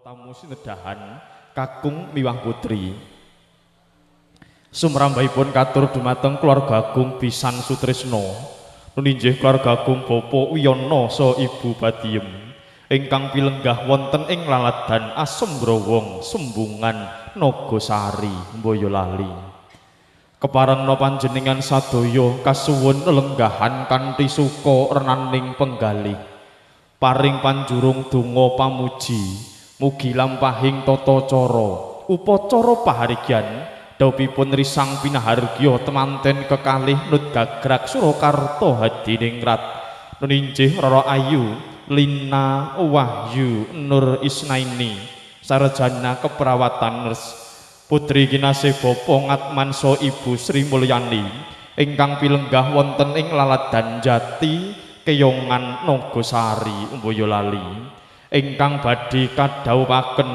tamu sinedahan kakung miwah putri sumrambahipun katur dumateng keluarga Agung Pisan Sutrisno nuninjih keluarga Agung Bapa Wiyono saha Ibu Badiem ingkang pilenggah wonten ing laladan Asem Growong Sembungan Nagosari Boyolali keparengna panjenengan sadaya kasuwun lelenggahan kanthi suka renaning penggalih paring panjurung donga pamuji mugi lampahing tata cara upacara pahargyan dawuhipun risang pinahargya temanten kekalih Nut Gagrag Surakarta Hadiningrat nuninjih Rara Ayu Lina Wahyu Nur Isnaini sarjana keperawatan putri kinasih Bapa Ngatman saha Ibu Sri Mulyani ingkang pilenggah wonten ing laladan Jati Keyongan Nagosari Boyolali ingkang badhe kadhawuhaken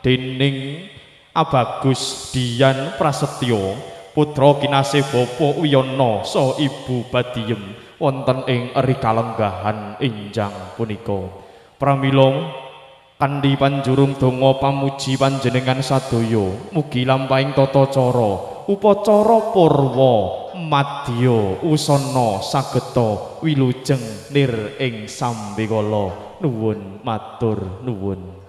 dening Abagus Dian Prasetyo putra kinasih Bapa Wiyono saha Ibu Badiem wonten ing rikalenggahan enjang punika pramila kanthi panjurung donga pamuji panjenengan sadaya mugi lampahing tata cara upacara purwa madya usana sageta wilujeng nir ing sambekala nuwun matur nuwun.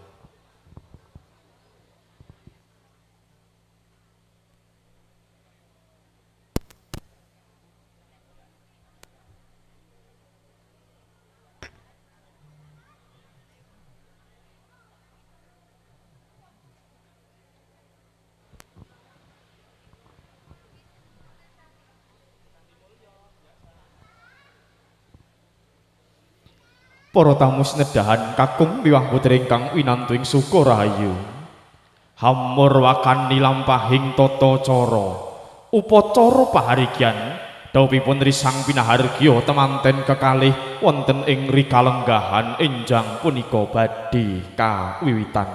Para tamu sinedahan kakung miwah putri ingkang winantu ing suka rahayu hamur wakani lampahing tata cara upacara pahargyan dawuhipun risang pinahargya temanten kekalih wonten ing rikalenggahan enjang punika badhe kawiwitan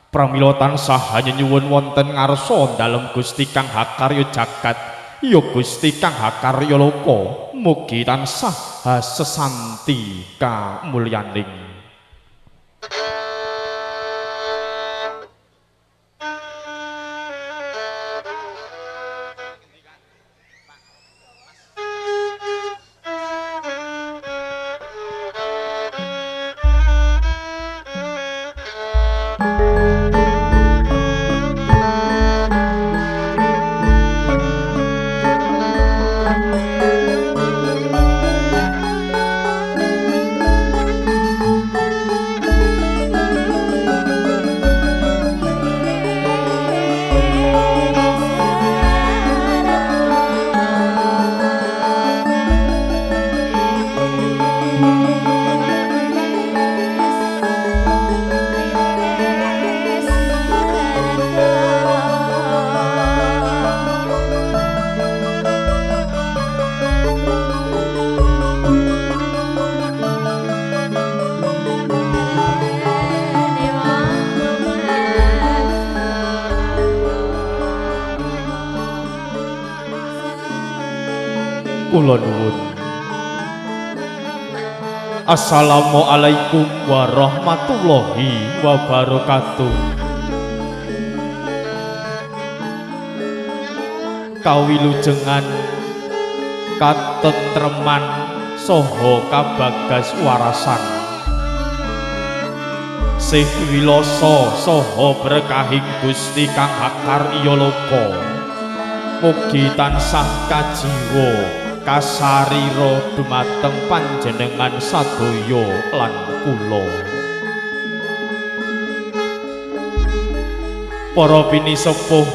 pramila tansah nyuwun wonten ngarsa dalem Gusti Kang Hakarya jagat ya Gusti Kang Hakarya loka mugi tansah sesanti kamulyaning. Kula nuwun. Assalamualaikum warahmatullahi wabarakatuh. Kawilujengan katentreman saha kabagas warasan sih wiloso saha berkahing Gusti Kang Hakarya loka mugi tansah kajiwa kasarira dumateng panjenengan sadaya lan kula para pinisepuh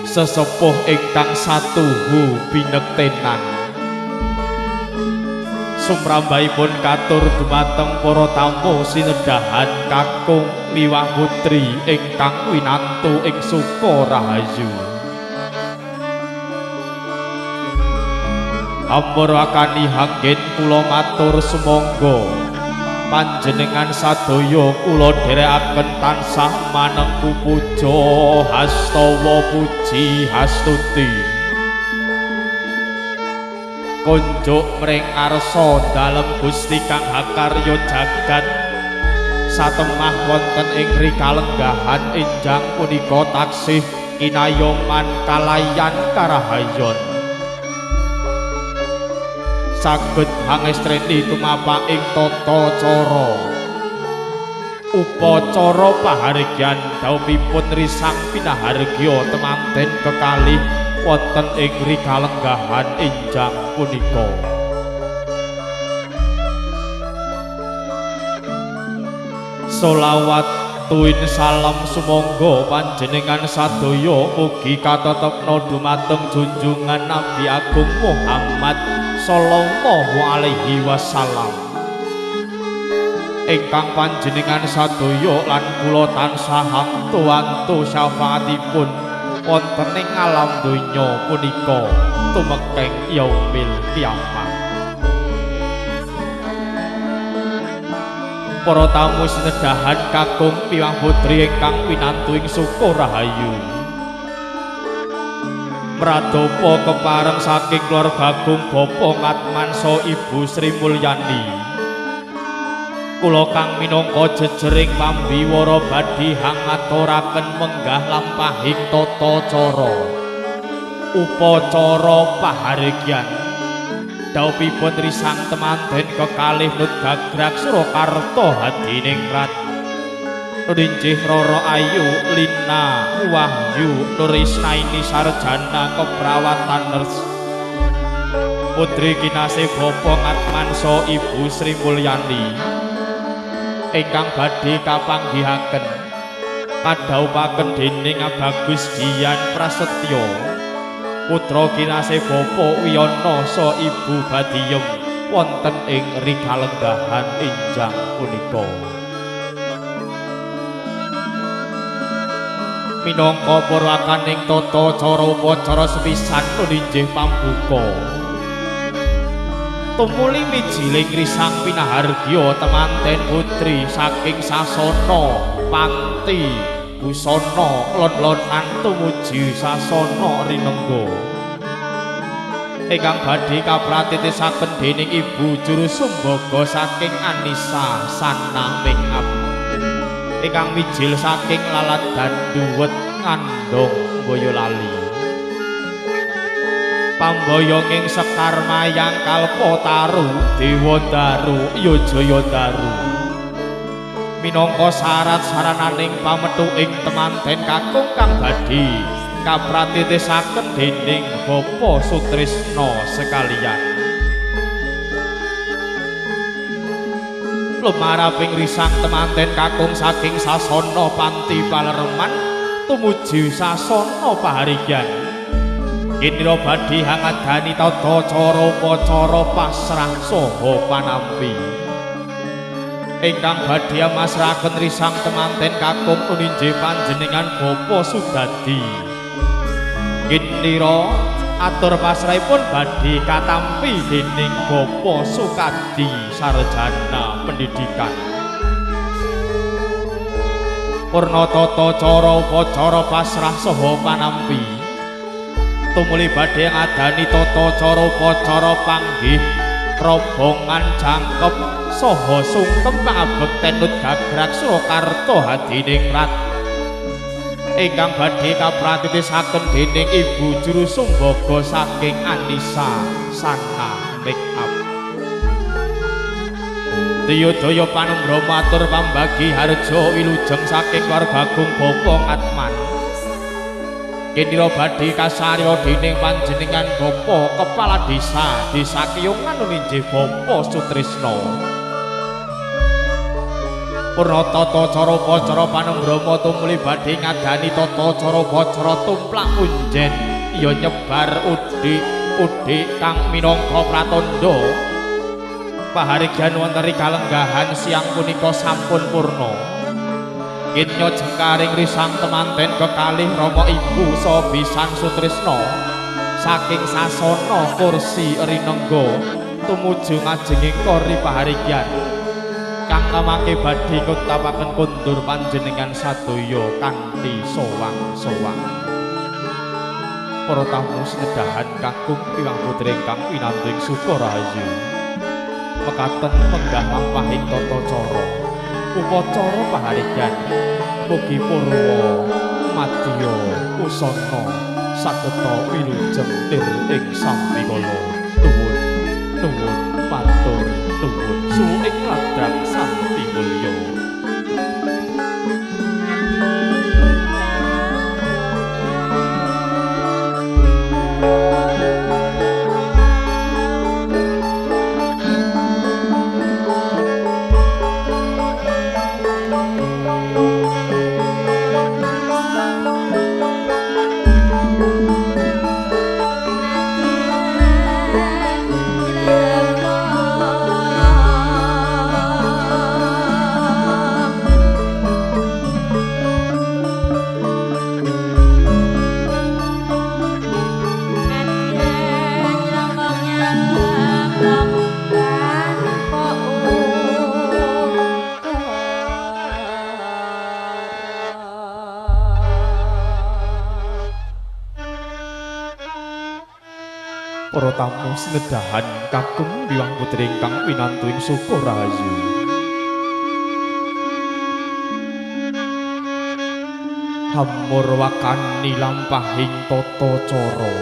sesepuh ingkang satuhu binektenan sumrambahipun katur dumateng para tamu sinedahan kakung miwah putri ingkang winantu ing suka rahayu Ampur wakani hanggen kula matur sumangga panjenengan sadaya kula dherekaken tansah manengku puja hastawa puji hastuti kunjuk mring ngarsa dalem Gusti Kang Hakarya jagat satemah wonten ing rikalenggahan enjang punika taksih inayoman kalayan karahayon saged hangestreni tumapak ing tata cara upacara pahargyan daupipun risang pinahargya temanten kekalih wonten ing rikalenggahan enjang punika. Solawat tuwin salam sumangga panjenengan sadaya mugi katetepna dumateng junjungan Nabi Agung Muhammad sallallahu alaihi wasallam ingkang panjenengan sadaya lan kula tansah antu syafaatipun wonten ing alam donya punika tumekeng yaumil kiamat. Para tamu sinedahan kakung piwang putri ingkang winantu ing suka rahayu mradapa kepareng saking keluarga Agung Bapa Ngatmansa Ibu Sri Mulyani kula kang minangka jejering pambiwara badhe hangaturaken menggah lampahing tata cara upacara pahargyan daupipun risang temanten kekalih Nut Gagrag Surakarta hadining rat Rinjih Roro Ayu Lina Wahyu Nurisnaini Sarjana Keprawatan Ners Putri Kinasih Bapa Ngatmansa Ibu Sri Mulyani ingkang badhe kapanggihaken kadhaupaken dening Bagus Dian Prasetyo putra kinasih Bapa Wiyana sa Ibu Badiyem wonten ing rikalenggahan enjang punika. Minangka purwakaning tata cara upacara sepisan nulinjih pambuka. Tumuli mijiling risang pinahargya temanten putri saking sasana panti busana lon-lonan tumuju sasana rinengga ingkang badhe kapratitisaken dening Ibu Juru Sumbaga saking Anissa Sana Makeup ingkang mijil saking Lalat Danduwet Ngandong Boyolali pamboyonging Sekar Mayang Kalpataru Dewa Daru Yojaya Daru minangka syarat sarananing pametuking temanten kakung kang badhe kapratitisaken dening Bapa Sutrisna sekalian. Lumaraping risang temanten kakung saking sasana panti Palereman tumuju sasana pahargyan. Kinira badhe hangadani tata cara upacara pasrah saha panampi. Ingkang badhe masrahaken risang temanten kakung nuninjih panjenengan Bapa Sudadi. Kinira atur pasrahipun badhe katampi dening Bapa Sukadi Sarjana Pendidikan. Purna tata cara upacara pasrah saha panampi. Tumuli badhe ngadani tata cara upacara panggih rombongan jangkep saha sungkem pangabekten Nut Gagrag Surakarta hadining rat ingkang badhe kapratitisaken dening Ibu Juru Sumbaga saking Anissa Sana Makeup. Daya panumbra matur pambagi harja wilujeng saking keluarga Agung Bapa Ngatman. Kinira badhe kasarya dening panjenengan Bapa Kepala Desa Kiyungan nuninjih Bapa Sutrisna. Purna tata cara upacara panumbrama tumuli badhe ngadani tata cara upacara tumplak unjen ya nyebar udik kang minangka pratandha pahargyan wonten rikalenggahan siang punika sampun purna. Kinya jengkaring risang temanten kekalih Rama Ibu saha Bisan Sutrisna saking sasana kursi rinengga tumuju ngajenging kori pahargyan kang ngamake badhe ngutapaken kundur panjenengan sadaya kanthi sowang-sowang. Para tamu sedahan kakung piwang putri ingkang pinanting suka rahayu mekaten menggah lampahing tata cara upacara pahargyan mugi purwa madya usana sageta wilujeng lir ing sambikala nuwun nuwun matur nuwun suing ladang santi mulya. Para tamu sinedahan kakung Hyang Putri ingkang winantu ing Suka Rahayu. Hamur wakani lampahing tata cara.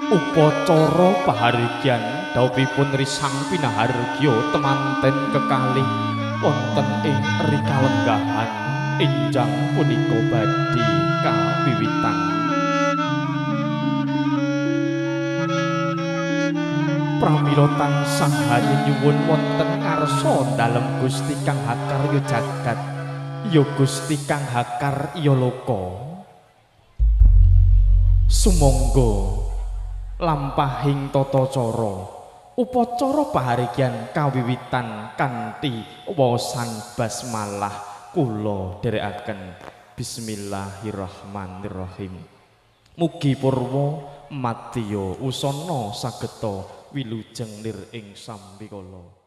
Upacara pahargyan dawuhipun risang pinahargya temanten kekalih wonten ing rikalenggahan enjang punika badhe kawiwitan. Pramila tansah nyuwun wonten ngarsa dalem Gusti kang hakar ya jagat ya Gusti kang hakar ya loka. Sumangga lampahing tata cara upacara pahargyan kawiwitan kanthi waosan basmalah kula dherekaken. Bismillahirrahmanirrahim. Mugi purwa madya usana sageta wilujeng lir ing sambikala.